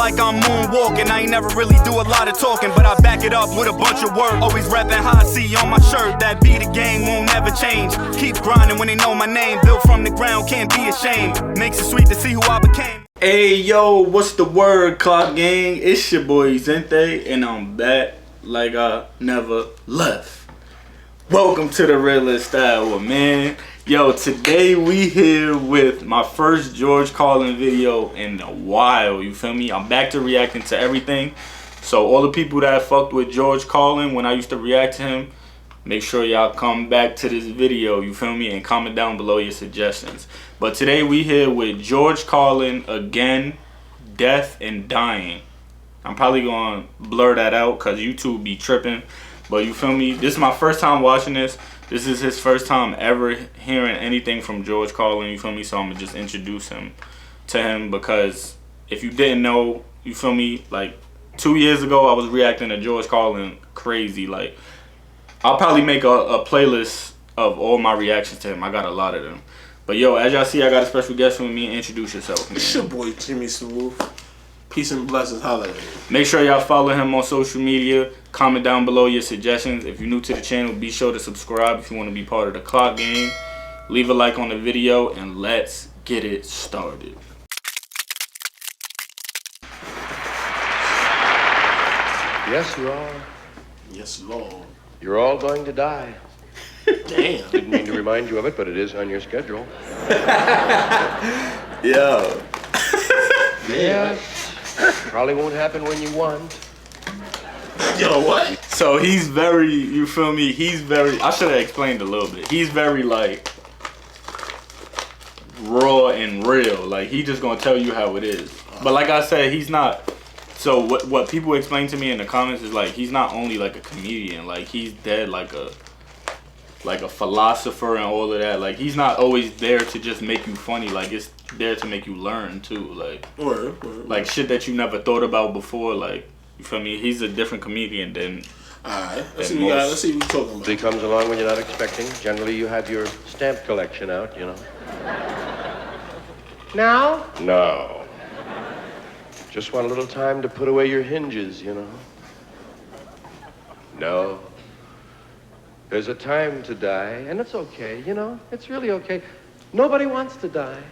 like I'm moonwalking. I ain't never really do a lot of talking, but I back it up with a bunch of work. Always rapping high C on my shirt. That be the game, won't never change. Keep grinding when they know my name. Built from the ground, can't be ashamed. Makes it sweet to see who I became. Hey yo, what's the word, Clock Gang? It's your boy Zente, and I'm back like I never left. Welcome to the Realest Hour, man. Yo, today we here with my first George Carlin video in a while, you feel me? I'm back to reacting to everything. So all the people that fucked with George Carlin when I used to react to him, make sure y'all come back to this video, you feel me? And comment down below your suggestions. But today we here with George Carlin again, Death and Dying. I'm probably gonna blur that out because YouTube be tripping. But you feel me? This is my first time watching this. This is his first time ever hearing anything from George Carlin, you feel me? So I'm gonna just introduce him to him because if you didn't know, you feel me? Like 2 years ago, I was reacting to George Carlin crazy. Like I'll probably make a playlist of all my reactions to him. I got a lot of them. But yo, as y'all see, I got a special guest with me. Introduce yourself, man. It's your boy Jimmy Smooth. Peace and blessings, holla. Make sure y'all follow him on social media. Comment down below your suggestions. If you're new to the channel, be sure to subscribe if you want to be part of the Clock Game. Leave a like on the video and let's get it started. Yes, you are. Yes, Lord. You're all going to die. Damn. Didn't mean to remind you of it, but it is on your schedule. Yo. Yeah. Probably won't happen when you want. Yo, what? So he's very, you feel me? He's very, I should have explained a little bit. He's very like raw and real. Like he just gonna tell you how it is. But like I said, he's not. So what people explain to me in the comments is like he's not only like a comedian. Like he's dead like a philosopher and all of that. Like he's not always there to just make you funny. Like it's there to make you learn too. Like like shit that you never thought about before. Like you feel me? He's a different comedian than. Alright, let's see what you're talking about. He comes along when you're not expecting. Generally, you have your stamp collection out, you know. Now? No. Just want a little time to put away your hinges, you know. No. There's a time to die, and it's okay, you know. It's really okay. Nobody wants to die.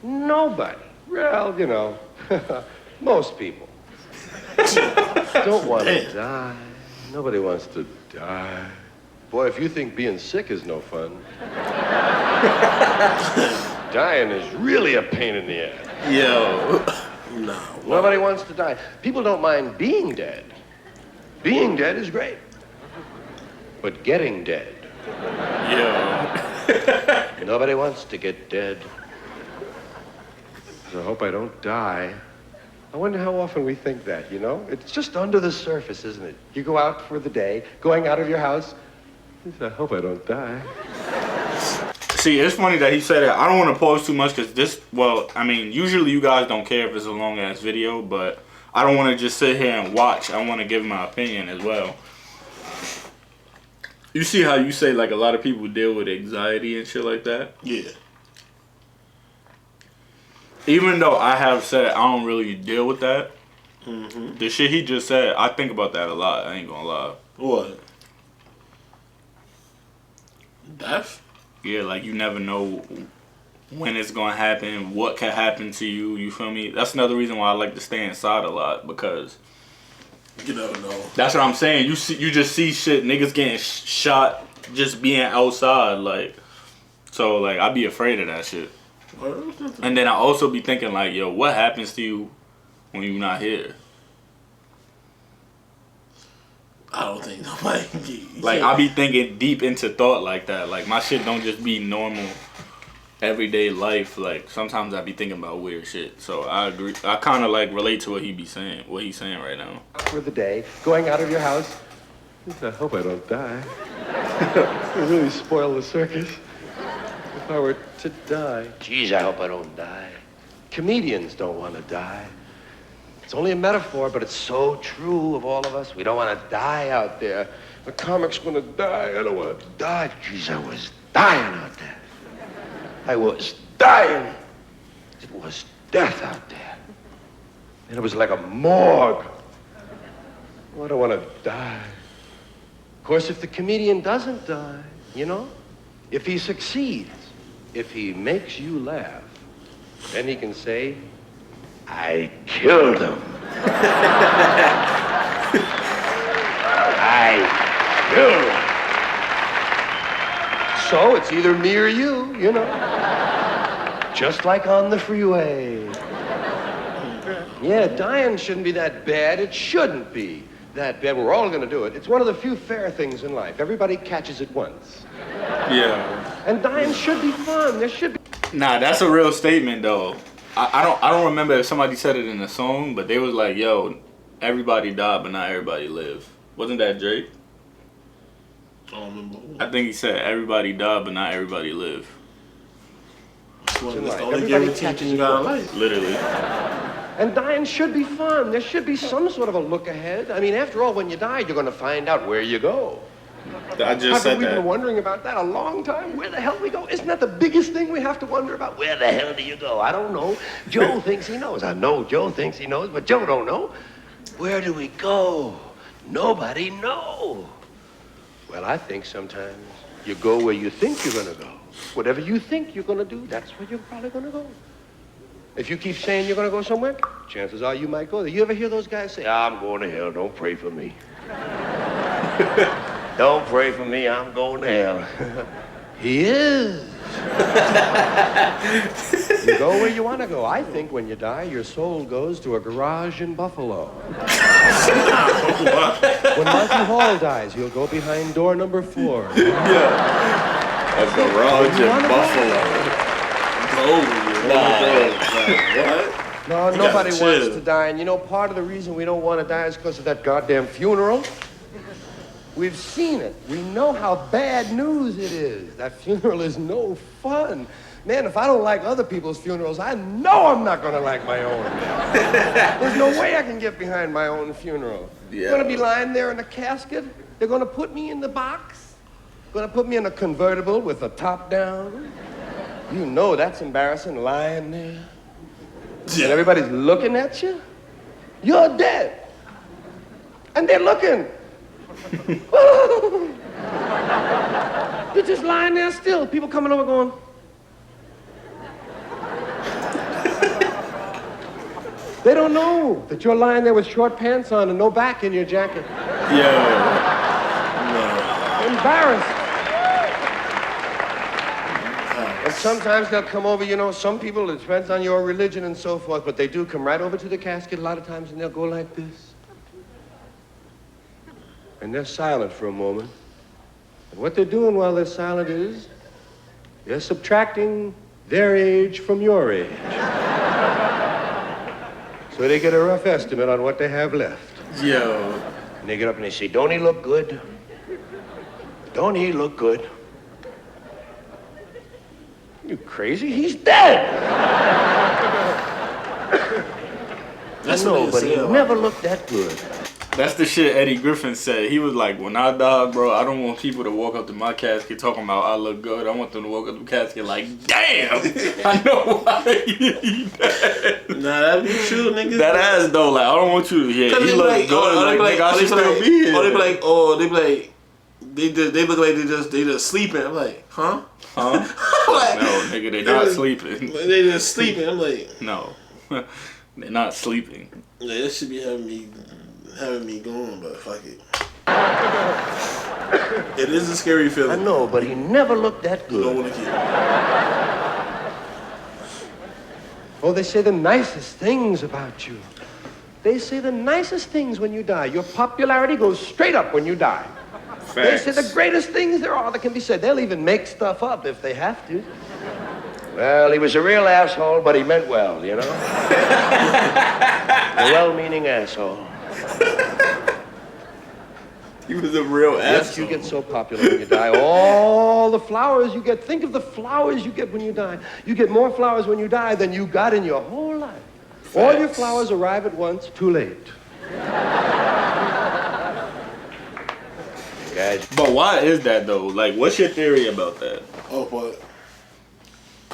Nobody. Well, you know, most people don't want to die. Nobody wants to die. Boy, if you think being sick is no fun, dying is really a pain in the ass. Yo. No. Nobody wants to die. People don't mind being dead. Being dead is great. But getting dead. Yo. Nobody wants to get dead. So I hope I don't die. I wonder how often we think that, you know? It's just under the surface, isn't it? You go out for the day, going out of your house. I hope I don't die. See, it's funny that he said that. I don't want to pause too much because this, well, I mean, usually you guys don't care if it's a long ass video, but I don't want to just sit here and watch. I want to give my opinion as well. You see how you say like a lot of people deal with anxiety and shit like that? Yeah. Even though I have said I don't really deal with that, the shit he just said, I think about that a lot. I ain't gonna lie. What? Death? Yeah, like you never know when it's gonna happen, what can happen to you. You feel me? That's another reason why I like to stay inside a lot because You don't know. that's what I'm saying. You just see shit, niggas getting shot just being outside, like. So like I be afraid of that shit. And then I also be thinking like, yo, what happens to you when you're not here? I don't think nobody. Like I be thinking deep into thought like that. Like my shit don't just be normal everyday life. Like sometimes I be thinking about weird shit. So I agree. I kind of like relate to what he be saying. What he's saying right now. For the day, going out of your house. I hope I don't die. It really spoil the circus. If I were to die. Geez, I hope I don't die. Comedians don't want to die. It's only a metaphor, but it's so true of all of us. We don't want to die out there. The comic's going to die. I don't want to die. Geez, I was dying out there. I was dying. It was death out there. And it was like a morgue. Oh, I don't want to die. Of course, if the comedian doesn't die, you know, if he succeeds, if he makes you laugh, then he can say, I killed him. I killed him. So it's either me or you know. Just like on the freeway. Yeah, dying shouldn't be that bad. It shouldn't be that bad. We're all going to do it. It's one of the few fair things in life. Everybody catches it once. Yeah. And dying should be fun. There should be. Nah, that's a real statement though. I don't remember if somebody said it in a song, but they was like, "Yo, everybody died, but not everybody lived." Wasn't that Drake? I don't remember. I think he said everybody died, but not everybody lived. That's the life. only Everybody guarantee catches you got in it. life. Literally. And dying should be fun. There should be some sort of a look ahead. I mean, after all, when you die, you're going to find out where you go. I just said We've been that. wondering about that a long time. Where the hell we go? Isn't that the biggest thing we have to wonder about? Where the hell do you go? I don't know. Joe thinks he knows. I know Joe thinks he knows, but Joe don't know. Where do we go? Nobody knows. Well, I think sometimes you go where you think you're going to go. Whatever you think you're going to do, that's where you're probably going to go. If you keep saying you're going to go somewhere, chances are you might go there. You ever hear those guys say, I'm going to hell, don't pray for me. Don't pray for me, I'm going to hell. He is. You go where you want to go. I think when you die, your soul goes to a garage in Buffalo. When Marky Hall dies, he'll go behind door number 4. A garage in Buffalo. What? No, nobody gotta wants chill. to die. And you know, part of the reason we don't want to die is because of that goddamn funeral. We've seen it. We know how bad news it is. That funeral is no fun. Man, if I don't like other people's funerals, I know I'm not going to like my own. There's no way I can get behind my own funeral. Yeah. I'm going to be lying there in a casket. They're going to put me in the box. Going to put me in a convertible with the top down. You know that's embarrassing, lying there. And everybody's looking at you. You're dead. And they're looking. You're just lying there still. People coming over going. They don't know that you're lying there with short pants on and no back in your jacket. Embarrassed. And sometimes they'll come over, you know, some people, it depends on your religion and so forth, but they do come right over to the casket a lot of times and they'll go like this. And they're silent for a moment. And what they're doing while they're silent is they're subtracting their age from your age. So they get a rough estimate on what they have left. Yo. And they get up and they say, don't he look good? Don't he look good? You crazy? He's dead! That's No, what but they he say, never looked that good. That's the shit Eddie Griffin said. He was like, when I die, bro, I don't want people to walk up to my casket talking about I look good. I want them to walk up to the casket like, damn, I know why you dead. Nah, that be true, niggas. That ass though, like, I don't want you to, yeah, he look like, good, like, nigga, I should still be here. Or they be like, they look like they just sleeping. I'm like, huh? Huh? Like, No, nigga, they not sleeping. They just sleeping. I'm like, No, they're not sleeping. yeah, this should be having me going, but fuck it. It is a scary I feeling. know, but he never looked that You don't good. want to keep. Oh, they say the nicest things about you. They say the nicest things when you die. Your popularity goes straight up when you die. They say the greatest things there are that can be said. They'll even make stuff up if they have to. Well, he was a real asshole, but he meant well, you know? A well-meaning asshole. He was a real Yes, you get so popular when you die. All the flowers you get. Think of the flowers you get when you die. You get more flowers when you die than you got in your whole life. All your flowers arrive at once, too late. Guys. But why is that though? Like, what's your theory about that? Oh, but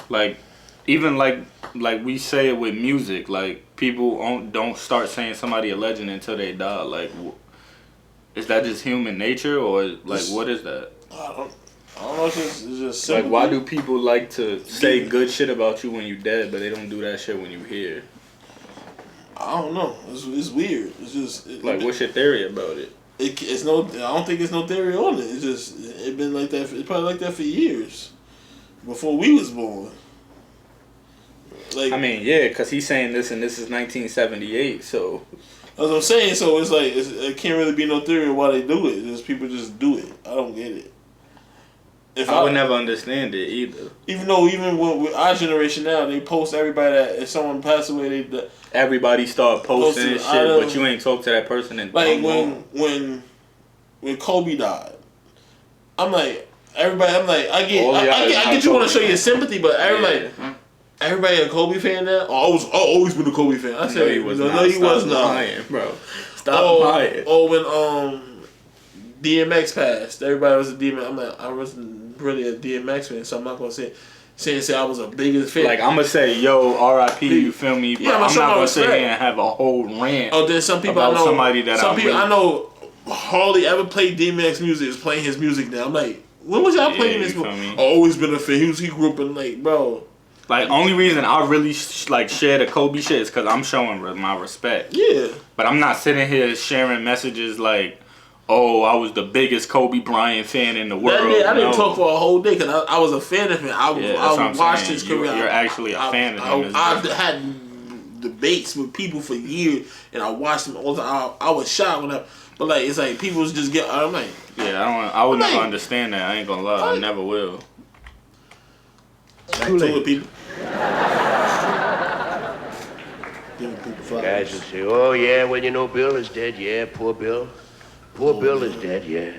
Like, even like like we say it with music. Like people don't start saying somebody a legend until they die. Like, is that just human nature, or like what is that? I don't know. It's just like, sympathy. why do people like to say good shit about you when you're dead, but they don't do that shit when you're here? I don't know. It's weird. It's just like, what's your theory about it? It's no. I don't think it's no theory on it. It's just it been like that. It's probably like that for years before we was born. Like, I mean, yeah, because he's saying this, and this is 1978, so. That's what I'm saying. So it's like it can't really be no theory of why they do it. Just people just do it. I don't get it. If I would never understand it either. Even though with our generation now, they post everybody that if someone passed away, everybody start posting shit, but you ain't talk to that person in like when Kobe died. I'm like everybody. I'm like I get you want to show your sympathy, but everybody. Yeah. Everybody a Kobe fan now? Oh, I always been a Kobe fan. I said he was not. No, he was not. Lying, bro. Stop lying. Oh, when DMX passed, everybody was a DMX. I'm like, I wasn't really a DMX fan, so I'm not gonna say I was a biggest fan. Like I'm gonna say, yo, R.I.P. You feel me? But yeah, I'm not gonna sit here and have a whole rant. Oh, then some people about I know. Somebody that I know hardly ever played DMX music is playing his music now. I'm like, when was y'all playing this? I've always been a fan. He grew up in like, bro. Like, only reason I really, share the Kobe shit is because I'm showing my respect. Yeah. But I'm not sitting here sharing messages like, oh, I was the biggest Kobe Bryant fan in the world. I didn't talk for a whole day because I was a fan of him. I watched his career. You're actually a fan of him. I've had debates with people for years, and I watched him all the time. I was shocked when but like, it's like, people just get, I'm like. Yeah, I would never understand that. I ain't gonna lie. I never will. Back to it, people. Giving people flowers. Guys will say, oh, yeah, well, you know, Bill is dead. Yeah, poor Bill. Poor Bill is dead, yeah.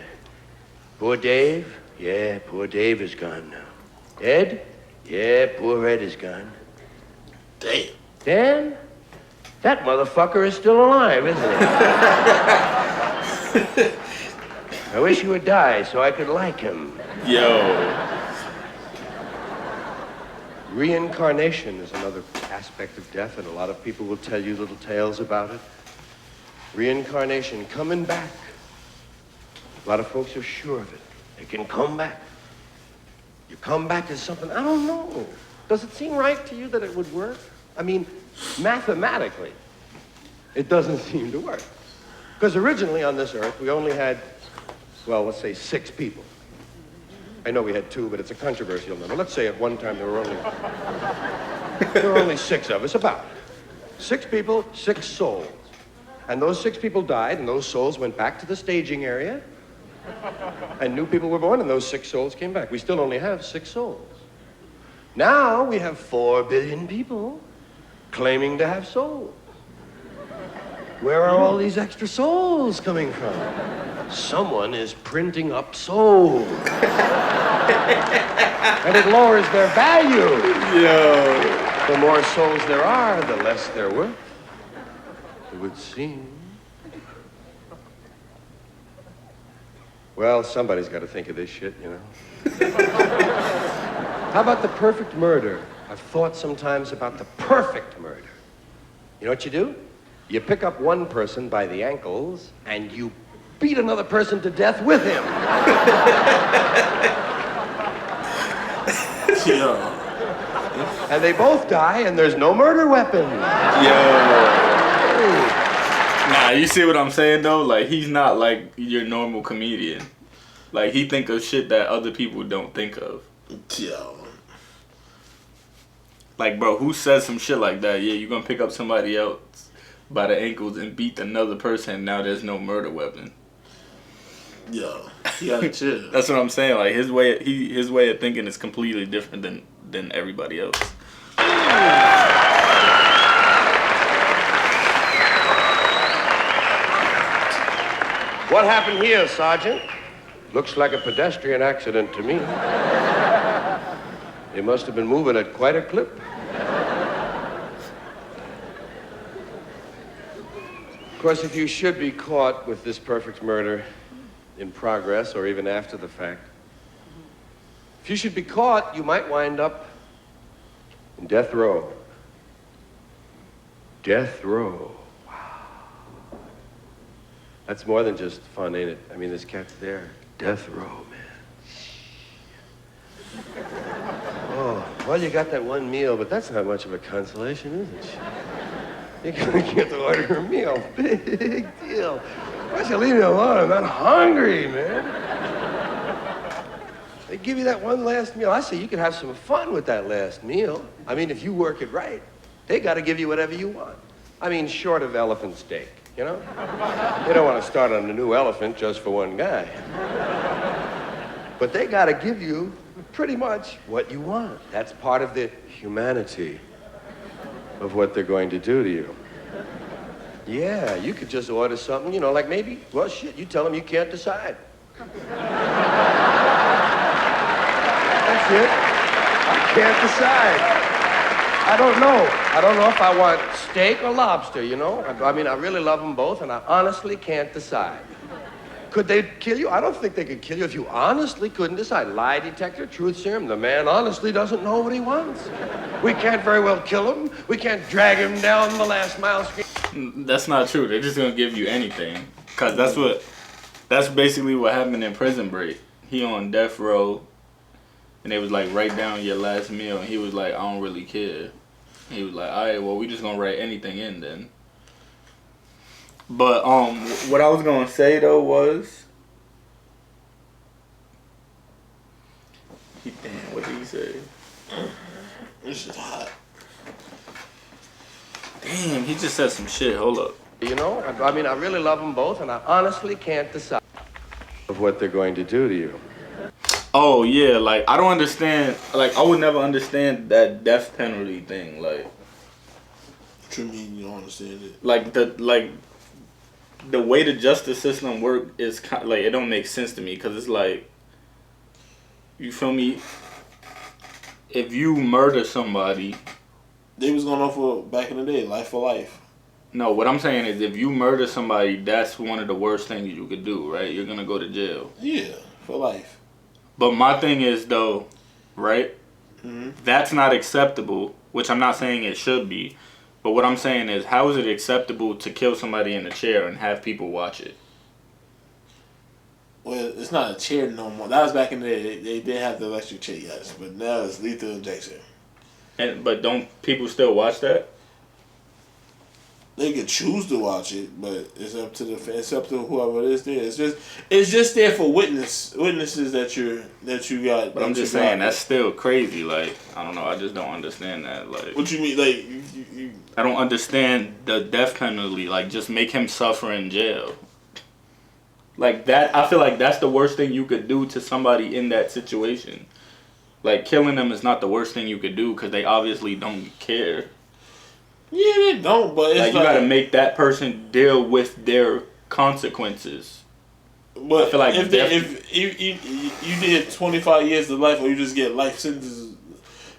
Poor Dave? Yeah, poor Dave is gone now. Ed? Yeah, poor Ed is gone. Damn. Dan? That motherfucker is still alive, isn't he? I wish he would die so I could like him. Yo. Reincarnation is another aspect of death, and a lot of people will tell you little tales about it. Reincarnation, coming back. A lot of folks are sure of it. They can come back. You come back as something, I don't know. Does it seem right to you that it would work? I mean, mathematically, it doesn't seem to work. Because originally on this earth, we only had, well, let's say 6 people. I know we had 2, but it's a controversial number. Let's say at one time there were only 6 of us, about. 6 people, 6 souls. And those 6 people died, and those souls went back to the staging area, and new people were born, and those 6 souls came back. We still only have 6 souls. Now we have 4 billion people claiming to have souls. Where are all these extra souls coming from? Someone is printing up souls. And it lowers their value. Yo. The more souls there are, the less they're worth, it would seem. Well, somebody's got to think of this shit, you know. How about the perfect murder? I've thought sometimes about the perfect murder. You know what you do? You pick up one person by the ankles, and you beat another person to death with him. Yeah. And they both die, and there's no murder weapon. Yo. Nah, you see what I'm saying, though? Like, he's not like your normal comedian. Like, he think of shit that other people don't think of. Yo. Like, bro, who says some shit like that? Yeah, you gonna pick up somebody else by the ankles and beat another person, now there's no murder weapon. Yo, you gotta chill. That's what I'm saying. Like, his way of thinking is completely different than everybody else. What happened here, Sergeant? Looks like a pedestrian accident to me. They must have been moving at quite a clip. Of course, if you should be caught with this perfect murder in progress or even after the fact, if you should be caught, you might wind up in death row. Death row. Wow. That's more than just fun, ain't it? I mean, this cat's there. Death row, man. Oh, well, you got that one meal, but that's not much of a consolation, is it? You're gonna get to order a meal. Big deal. Why don't you leave me alone? I'm not hungry, man. They give you that one last meal. I say you can have some fun with that last meal. I mean, if you work it right, they got to give you whatever you want. I mean, short of elephant steak, you know? They don't want to start on a new elephant just for one guy. But they got to give you pretty much what you want. That's part of the humanity of what they're going to do to you. Yeah, you could just order something, you know, like maybe, well, shit, you tell them you can't decide. That's it. I can't decide. I don't know. I don't know if I want steak or lobster, you know? I mean, I really love them both, and I honestly can't decide. Could they kill you? I don't think they could kill you if you honestly couldn't decide. Lie detector, truth serum, the man honestly doesn't know what he wants. We can't very well kill him. We can't drag him down the last mile street. That's not true. They're just gonna give you anything. Cause that's basically what happened in Prison Break. He on death row, and they was like, write down your last meal, and he was like, I don't really care. He was like, all right, well, we just gonna write anything in then. But what I was gonna say though was, damn, what did he say? This is hot. Damn, he just said some shit. Hold up. You know, I mean, I really love them both, and I honestly can't decide of what they're going to do to you. Oh yeah, like I don't understand. Like I would never understand that death penalty thing. Like, what you mean you don't understand it? Like the way the justice system work is kind of, like, it don't make sense to me, because it's like, you feel me? If you murder somebody, they was going offer back in the day, life for life. No, what I'm saying is, if you murder somebody, that's one of the worst things you could do, right? You're gonna go to jail. Yeah, for life. But my thing is though, right? Mm-hmm. That's not acceptable, which I'm not saying it should be. But what I'm saying is, how is it acceptable to kill somebody in a chair and have people watch it? Well, it's not a chair no more. That was back in the day. They did have the electric chair, yes. But now it's lethal injection. But don't people still watch that? They can choose to watch it, but it's up to whoever it is there. It's just there for witnesses that you got. But I'm just saying, that's still crazy. Like, I don't know. I just don't understand that. Like, what you mean? Like, I don't understand the death penalty. Like, just make him suffer in jail. Like that, I feel like that's the worst thing you could do to somebody in that situation. Like, killing them is not the worst thing you could do, because they obviously don't care. Yeah, they don't, but it's like you gotta make that person deal with their consequences. But I feel like if you did 25 years of life, or you just get life sentences,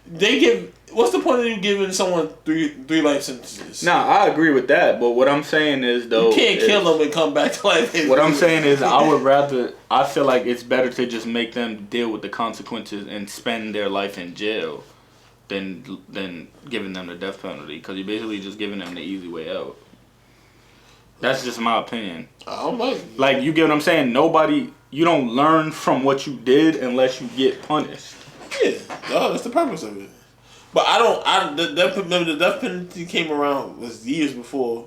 they give. What's the point of you giving someone three life sentences? Nah, I agree with that, but what I'm saying is though, you can't kill them and come back to life. What I'm saying is, I feel like it's better to just make them deal with the consequences and spend their life in jail than giving them the death penalty, because you're basically just giving them the easy way out. That's just my opinion. I don't like, you get what I'm saying? You don't learn from what you did unless you get punished. Yeah, that's the purpose of it. But the death penalty came around was years before.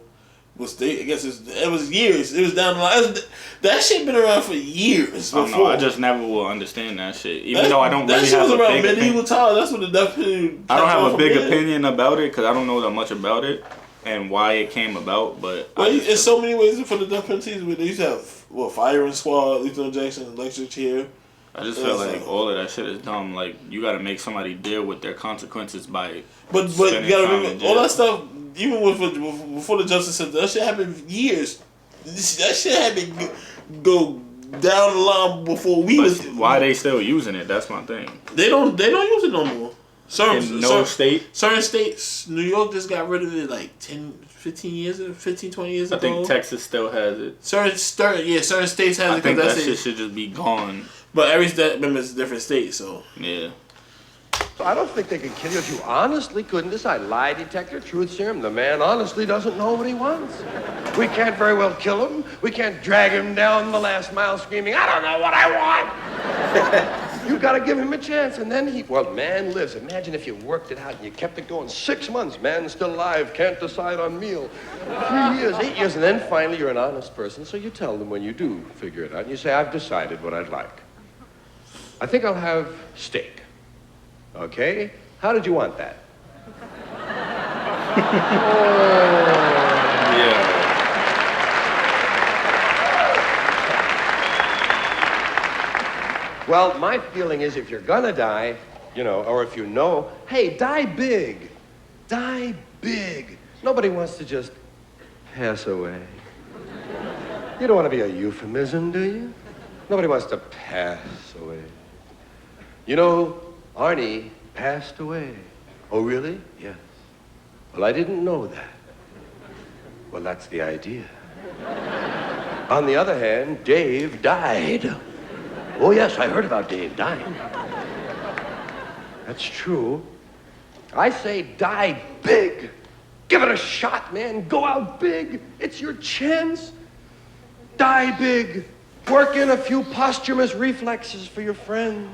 I guess it was years. It was down the line. That shit been around for years before. I don't know. I just never will understand that shit. Even though I don't really have a big medieval time. That's what the death penalty. I don't have a big opinion about it, because I don't know that much about it and why it came about. But there's so many ways for the death penalties. They used to have firing squad, lethal injection, electric chair. I just feel like all of that shit is dumb. Like, you got to make somebody deal with their consequences by. But you gotta remember, all that stuff. Even before the justice system, that shit happened years. That shit had to go down the line before we was. Why are they still using it? That's my thing. They don't use it no more. Certain states, New York just got rid of it like 20 years ago. I think Texas still has it. Certain states have it. I think that shit should just be gone. But every state, remember, it's a different state, so. Yeah. I don't think they can kill you if you honestly couldn't decide. Lie detector, truth serum, the man honestly doesn't know what he wants. We can't very well kill him. We can't drag him down the last mile screaming, I don't know what I want. You gotta give him a chance, and then man lives. Imagine if you worked it out and you kept it going 6 months. Man still alive, can't decide on meal. 3 years, 8 years, and then finally you're an honest person, so you tell them when you do figure it out, and you say, I've decided what I'd like. I think I'll have steak. Okay? How did you want that? Yeah. Well, my feeling is if you're gonna die, or if you know, hey, die big. Die big. Nobody wants to just pass away. You don't want to be a euphemism, do you? Nobody wants to pass away. Arnie passed away. Oh, really? Yes. Well, I didn't know that. Well, that's the idea. On the other hand, Dave died. Oh, yes, I heard about Dave dying. That's true. I say die big. Give it a shot, man. Go out big. It's your chance. Die big. Work in a few posthumous reflexes for your friends.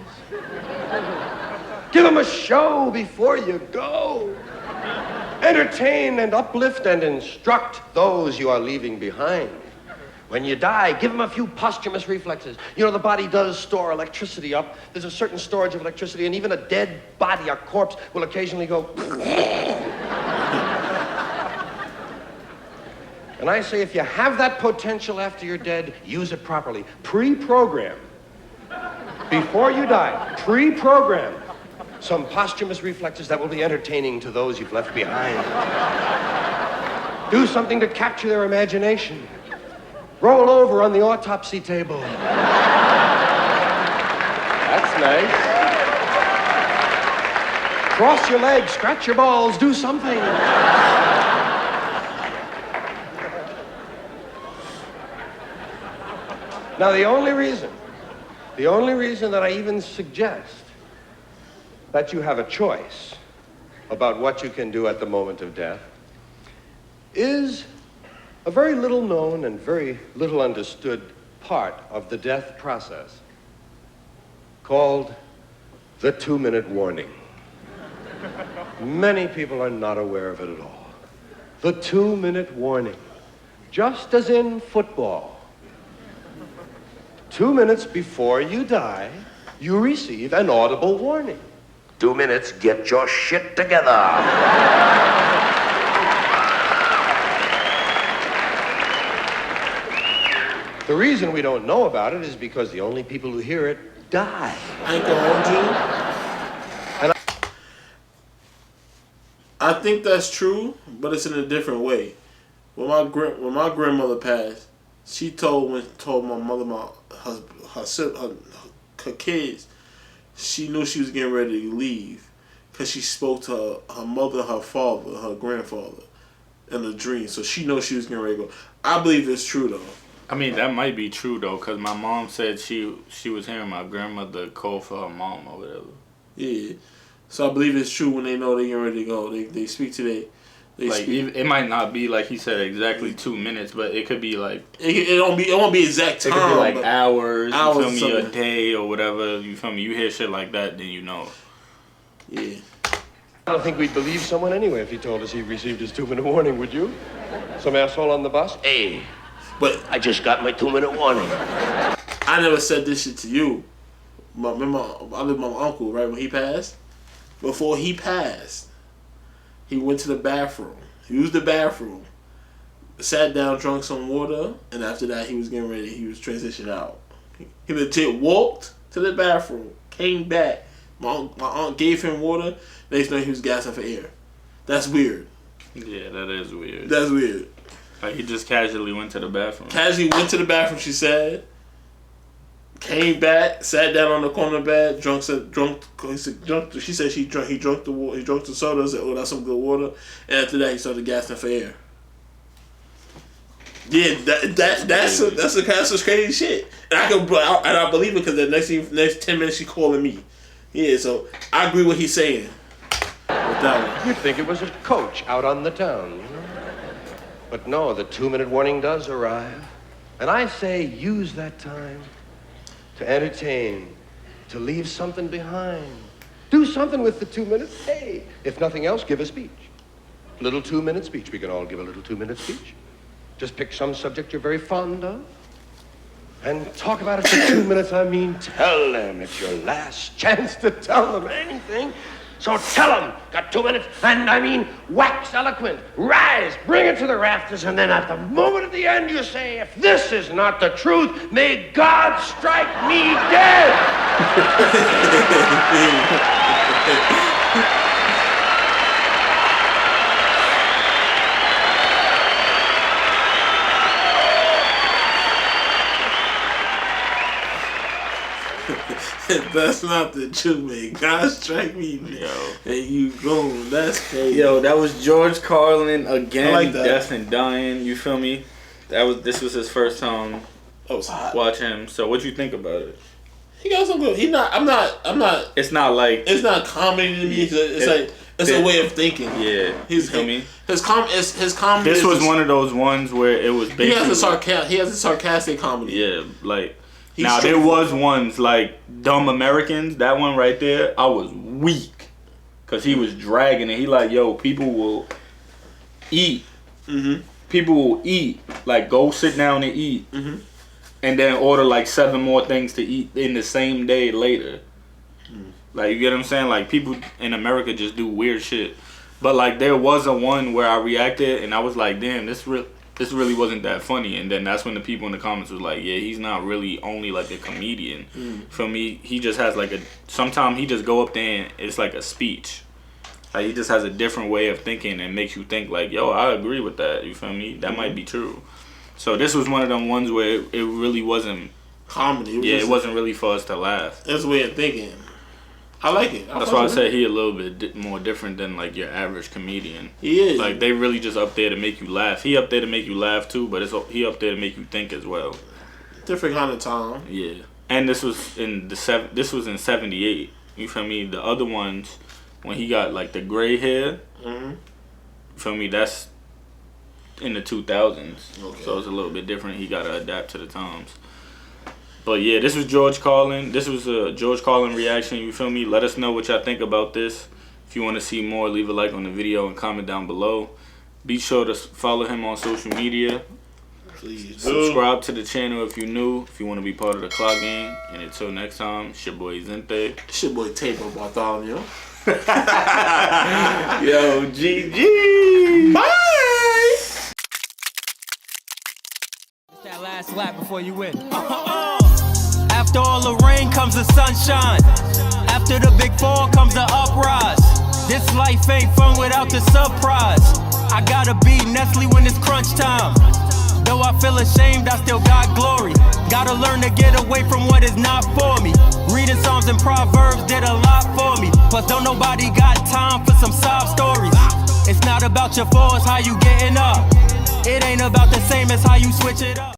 Give them a show before you go. Entertain and uplift and instruct those you are leaving behind. When you die, give them a few posthumous reflexes. The body does store electricity up. There's a certain storage of electricity, and even a dead body, a corpse, will occasionally go. And I say, if you have that potential after you're dead, use it properly. Pre-program. Before you die, pre-program some posthumous reflexes that will be entertaining to those you've left behind. Do something to capture their imagination. Roll over on the autopsy table. That's nice. Cross your legs, scratch your balls, do something. Now, the only reason that I even suggest that you have a choice about what you can do at the moment of death is a very little known and very little understood part of the death process called the 2-minute warning. Many people are not aware of it at all. The 2-minute warning, just as in football. 2 minutes before you die, you receive an audible warning. 2 minutes, get your shit together. The reason we don't know about it is because the only people who hear it die. I ain't gonna hold you. And I think that's true, but it's in a different way. When my grandmother passed, she told my mother her kids, she knew she was getting ready to leave because she spoke to her mother, her father, her grandfather in a dream. So she knows she was getting ready to go. I believe it's true though. I mean, that might be true though, because my mom said she was hearing my grandmother call for her mom or whatever. Yeah. So I believe it's true when they know they're getting ready to go. They speak to it might not be like he said exactly 2 minutes, but it could be like it won't be exact time. It could be like hours, you feel me, something. a day or whatever. You feel me? You hear shit like that, then you know. Yeah. I don't think we'd believe someone anyway if he told us he received his 2-minute warning, would you? Some asshole on the bus? Hey, but I just got my 2-minute warning. I never said this shit to you. Remember, I lived with my uncle, right, when he passed? Before he passed, he went to the bathroom. He used the bathroom, sat down, drank some water, and after that, he was getting ready. He was transitioning out. He legit walked to the bathroom, came back. My aunt gave him water. Next thing he was gasping for air. That's weird. Yeah, that is weird. That's weird. Like he just casually went to the bathroom. Casually went to the bathroom, she said. Came back, sat down on the corner of the bed, drunk. She said he drank the water. He drank the soda. Said, "Oh, that's some good water." And after that, he started gasping for air. Yeah, that's some crazy shit. And I believe it because the next 10 minutes she calling me. Yeah, so I agree what he's saying with that one. You'd think it was a coach out on the town, you know? But no, the 2-minute warning does arrive. And I say use that time to entertain, to leave something behind. Do something with the 2 minutes. Hey, if nothing else, give a speech. Little 2-minute speech. We can all give a little 2-minute speech. Just pick some subject you're very fond of and talk about it for 2 minutes. I mean, tell them it's your last chance to tell them anything. So tell them, got 2 minutes, and I mean, wax eloquent, rise, bring it to the rafters, and then at the moment at the end you say, if this is not the truth, may God strike me dead. That's not the truth, man. God strike me, yo. And you gone. That's crazy. Yo, that was George Carlin again. I like that. Deaf and Dying. You feel me? This was his first time That was hot. watch him. So what you think about it? He got some good. I'm not. It's not like It's not comedy to me. It's a way of thinking. Yeah, you feel me? His comedy. This was one of those ones where it was basically He has a sarcastic comedy. Yeah, like He's now there was ones like Dumb Americans. That one right there, I was weak because he was dragging it. He like, yo, people will eat. Mm-hmm. People will eat. Like, go sit down and eat, and then order like 7 more things to eat in the same day later. Like, you get what I'm saying? Like, people in America just do weird shit. But like, there was a one where I reacted and I was like, damn, this really wasn't that funny. And then that's when the people in the comments was like, yeah, he's not really only like a comedian. For me, he just has like sometimes he just go up there and it's like a speech. Like, he just has a different way of thinking and makes you think like, yo, I agree with that. You feel me? That might be true. So this was one of them ones where it really wasn't comedy. It wasn't really for us to laugh. That's a way of thinking. I like it. That's why I said he a little bit more different than like your average comedian. He is. Like, they really just up there to make you laugh. He up there to make you laugh too, but he up there to make you think as well. Different kind of time. Yeah. And this was in '78. You feel me? The other ones, when he got like the gray hair, you feel me? That's in the 2000s. Okay. So it's a little bit different. He got to adapt to the times. But yeah, this was George Carlin. This was a George Carlin reaction. You feel me? Let us know what y'all think about this. If you want to see more, leave a like on the video and comment down below. Be sure to follow him on social media. Please subscribe to the channel if you're new. If you want to be part of the clock game. And until next time, it's your boy Zente. It's your boy Taper Bartholomew. Yo, GG. Bye. It's that last lap before you win. After all the rain comes the sunshine. After the big fall comes the uprise. This life ain't fun without the surprise. I gotta beat Nestle when it's crunch time. Though I feel ashamed, I still got glory. Gotta learn to get away from what is not for me. Reading Psalms and Proverbs did a lot for me. Plus don't nobody got time for some sob stories. It's not about your fall, it's how you getting up. It ain't about the same as how you switch it up.